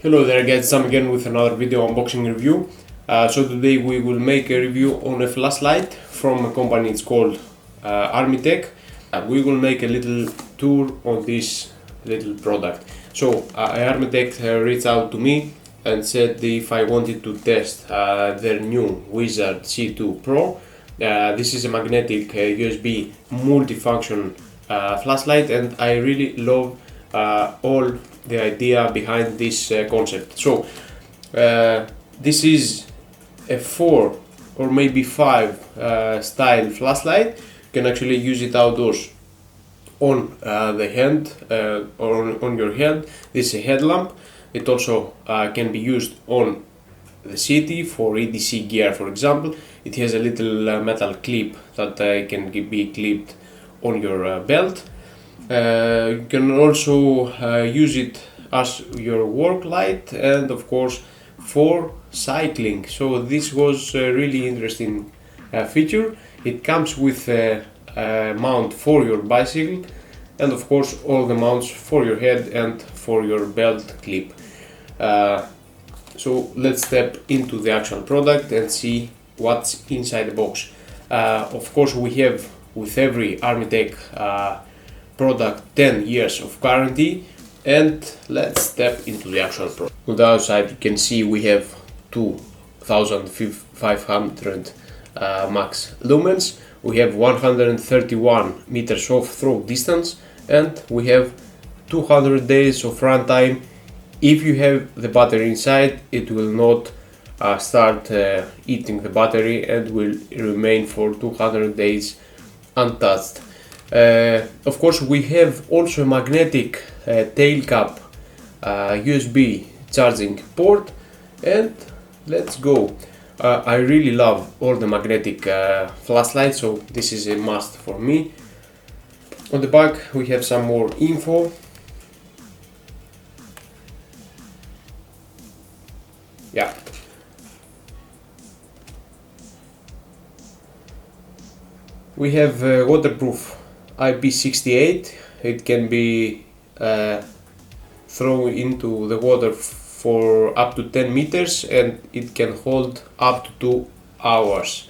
Hello there guys, Sam again with another video unboxing review. So today we will make a review on a flashlight from a company, it's called Armytek. We will make a little tour on this little product. So Armytek reached out to me and said if I wanted to test their new Wizard C2 Pro. This is a magnetic USB multifunction flashlight, and I really love all the idea behind this concept. So this is a 4 or maybe 5 style flashlight. You can actually use it outdoors on the hand or on your head. This is a headlamp. It also can be used on the city for EDC gear, for example. It has a little metal clip that can be clipped on your belt. You can also use it as your work light and of course for cycling. So this was a really interesting feature. It comes with a mount for your bicycle and of course all the mounts for your head and for your belt clip. So let's step into the actual product and see what's inside the box. Of course we have with every Armytek product 10 years of guarantee, and let's step into the actual product. On the outside you can see we have 2500 max lumens, we have 131 meters of throw distance, and we have 200 days of runtime. If you have the battery inside, it will not start eating the battery and will remain for 200 days untouched. Of course we have also a magnetic tail cap USB charging port, and let's go. I really love all the magnetic flashlights, so this is a must for me. On the back we have some more info. Yeah. We have waterproof IP68. It can be thrown into the water for up to 10 meters and it can hold up to 2 hours.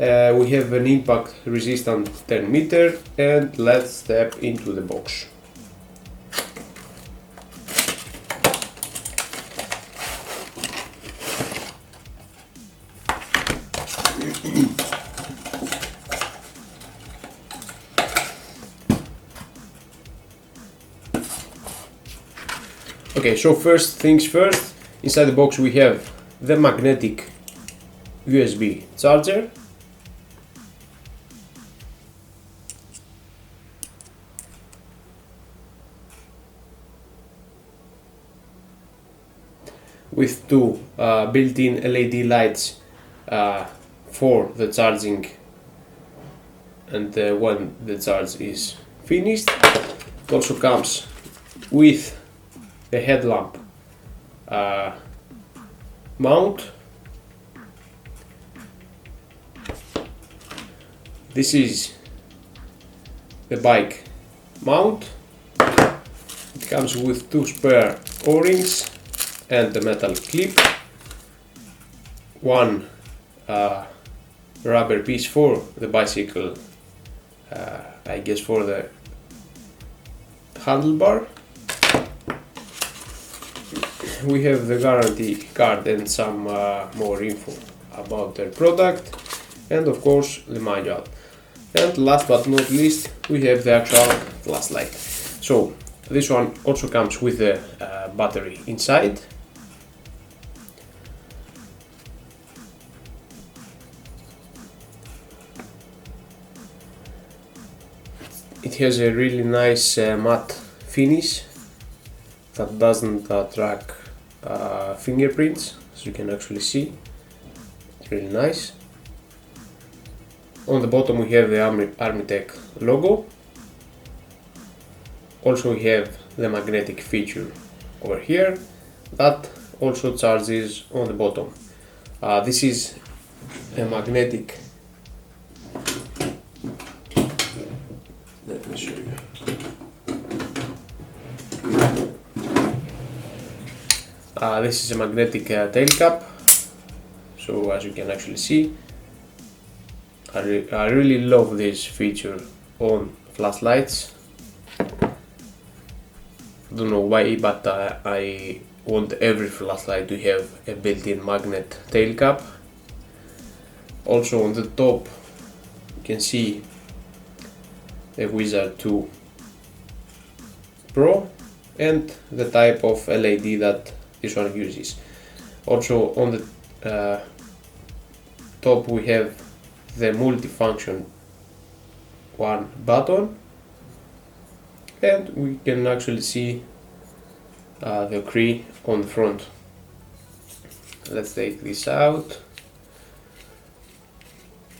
We have an impact resistant 10 meter, and let's step into the box. Okay, so first things first, inside the box we have the magnetic USB charger, with two built-in LED lights for the charging and when the charge is finished. It also comes with the headlamp mount. This is the bike mount. It comes with 2 spare O-rings and the metal clip, 1 rubber piece for the bicycle, I guess for the handlebar. We have the guarantee card and some more info about their product, and of course the manual. And last but not least we have the actual flashlight. So this one also comes with the battery inside. It has a really nice matte finish that doesn't track fingerprints, as you can actually see. It's really nice. On the bottom we have the Armytek logo. Also we have the magnetic feature over here that also charges on the bottom. This is a magnetic, let me show you. This is a magnetic tail cap, so as you can actually see, I really love this feature on flashlights. Don't know why, but I want every flashlight to have a built-in magnet tail cap. Also on the top you can see the Wizard 2 Pro and the type of LED that this one uses. Also on the top we have the multifunction one button, and we can actually see the Cree on the front. Let's take this out.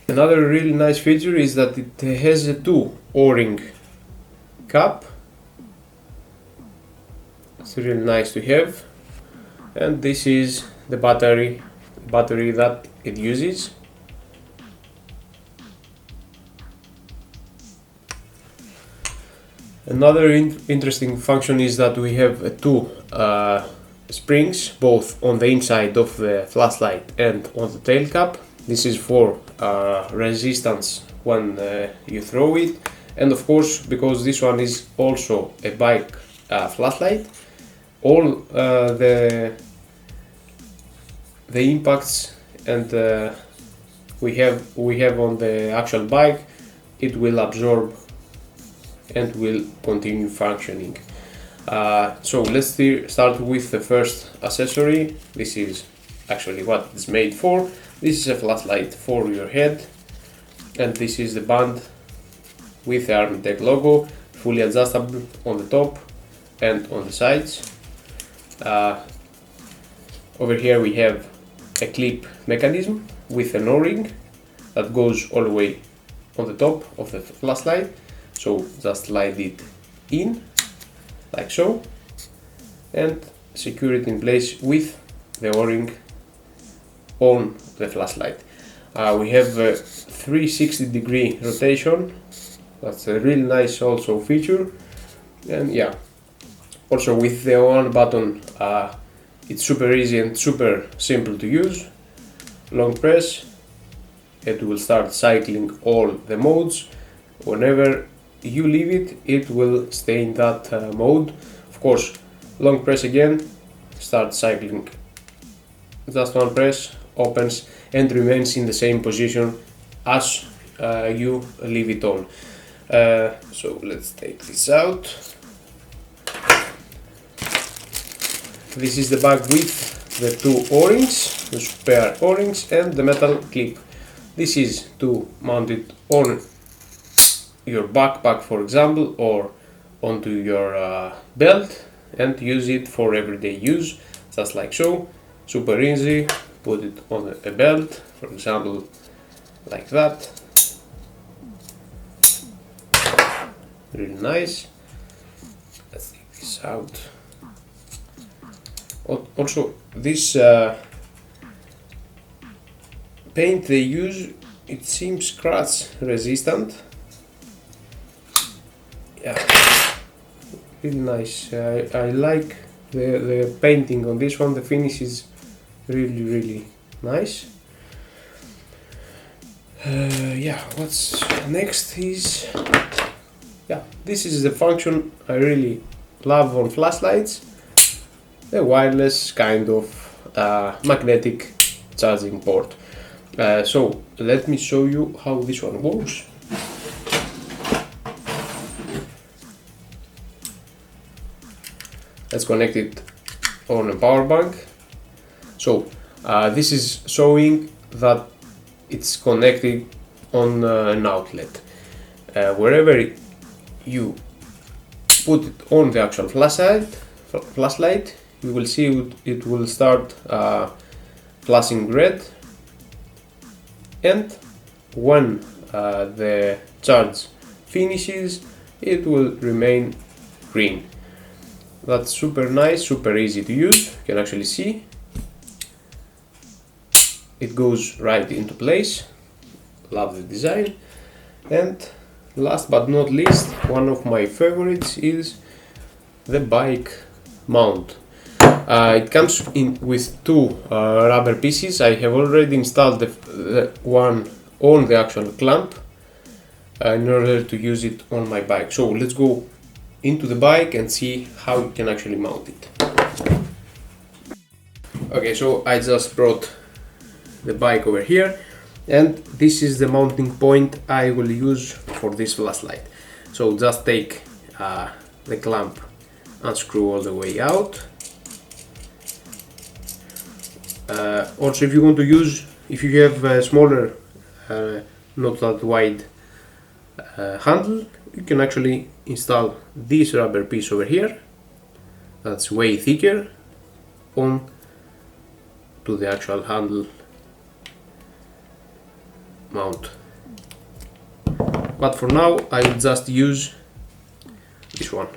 Another really nice feature is that it has a 2 O-ring cap. It's really nice to have, and this is the battery that it uses. Another interesting function is that we have 2 springs, both on the inside of the flashlight and on the tail cap. This is for resistance when you throw it, and of course, because this one is also a bike flashlight, all the impacts and we have on the actual bike, it will absorb and will continue functioning. So let's start with the first accessory. This is actually what it's made for. This is a flashlight for your head, and this is the band with the Armytek logo, fully adjustable on the top and on the sides. Over here we have a clip mechanism with an O-ring that goes all the way on the top of the flashlight. So just slide it in like so and secure it in place with the O-ring on the flashlight. We have a 360-degree rotation. That's a really nice also feature, and yeah, also with the one button, it's super easy and super simple to use. Long press, it will start cycling all the modes. Whenever you leave it, it will stay in that mode. Of course, long press again, start cycling. Just one press, opens and remains in the same position as you leave it on. So let's take this out. This is the bag with the 2 O-rings, the spare O-rings and the metal clip. This is to mount it on your backpack, for example, or onto your belt and use it for everyday use, just like so. Super easy. Put it on a belt, for example, like that. Really nice. Let's take this out. Also, this paint they use, it seems scratch resistant. Yeah, really nice. I like the painting on this one. The finish is really nice. Yeah, what's next is, yeah, this is the function I really love on flashlights, the wireless kind of magnetic charging port. So let me show you how this one works. Let's connect it on a power bank. So this is showing that it's connected on an outlet. Wherever you put it on the actual flashlight, you will see it will start flashing red, and when the charge finishes, it will remain green. That's super nice, super easy to use. You can actually see it goes right into place. Love the design. And last but not least, one of my favorites is the bike mount. It comes in with two rubber pieces. I have already installed the one on the actual clamp in order to use it on my bike. So let's go into the bike and see how you can actually mount it. Okay, so I just brought the bike over here, and this is the mounting point I will use for this flashlight. So just take the clamp, unscrew all the way out. Also, if you want to use, if you have a smaller, not that wide handle, you can actually install this rubber piece over here that's way thicker on to the actual handle mount. But for now I will just use this one.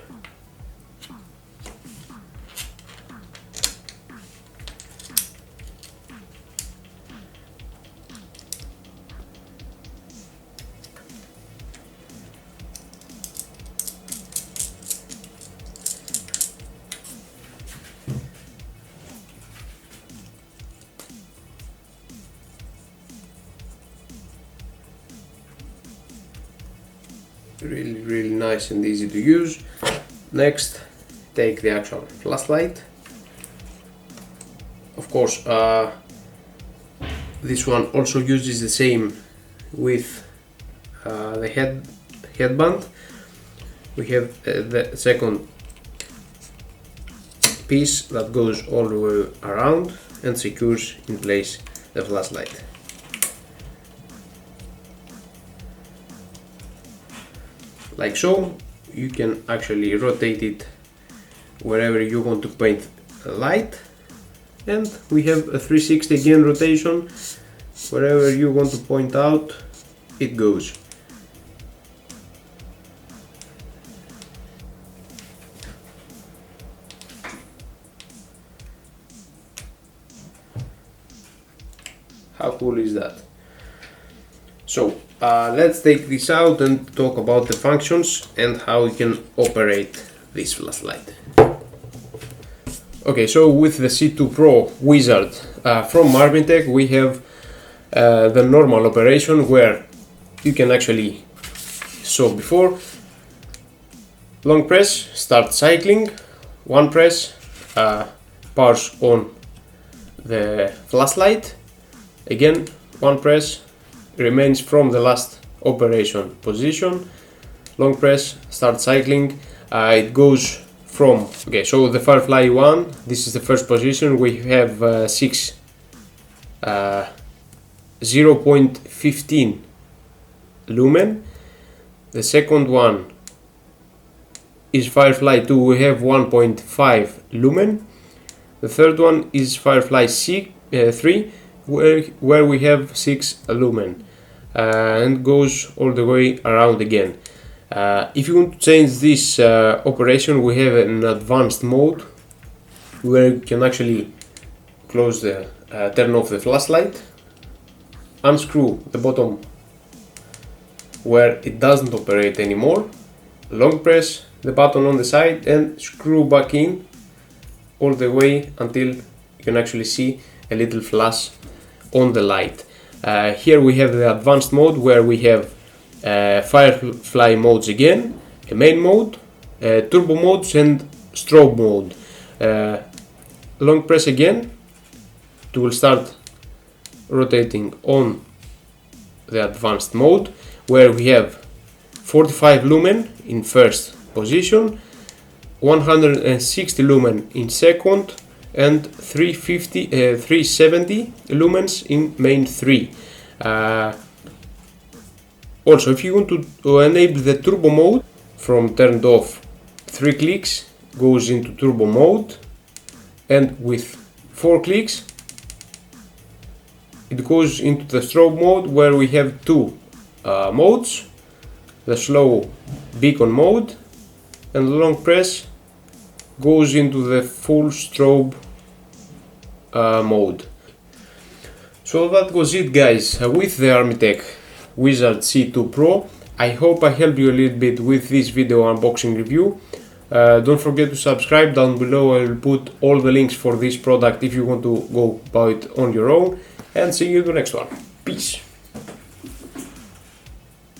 Really nice and easy to use. Next, take the actual flashlight. Of course, this one also uses the same with the headband. We have the second piece that goes all the way around and secures in place the flashlight. Like so. You can actually rotate it wherever you want to point a light, and we have a 360 again rotation. Wherever you want to point out, it goes. How cool is that? So let's take this out and talk about the functions and how we can operate this flashlight. Okay, so with the C2 Pro Wizard from Armytek, we have the normal operation where you can actually, so before, long press, start cycling, one press, powers on the flashlight, again, one press, remains from the last operation position, long press, start cycling. It goes from, okay, so the Firefly 1, this is the first position, we have 0.15 lumen. The second one is Firefly 2, we have 1.5 lumen. The third one is Firefly 3, where we have 6 lumen. And goes all the way around again. If you want to change this operation, we have an advanced mode where you can actually close the turn off the flashlight, unscrew the bottom where it doesn't operate anymore, long press the button on the side and screw back in all the way until you can actually see a little flash on the light. Here we have the advanced mode where we have Firefly modes again, a main mode, turbo modes and strobe mode. Long press again, it will start rotating on the advanced mode where we have 45 lumen in first position, 160 lumen in second, and 370 lumens in main 3. Also, if you want to enable the turbo mode, from turned off 3 clicks goes into turbo mode, and with 4 clicks it goes into the strobe mode where we have 2 modes, the slow beacon mode, and the long press goes into the full strobe mode. So that was it, guys, with the Armytek Wizard C2 Pro. I hope I helped you a little bit with this video unboxing review. Don't forget to subscribe. Down below I will put all the links for this product if you want to go buy it on your own, and see you in the next one. Peace.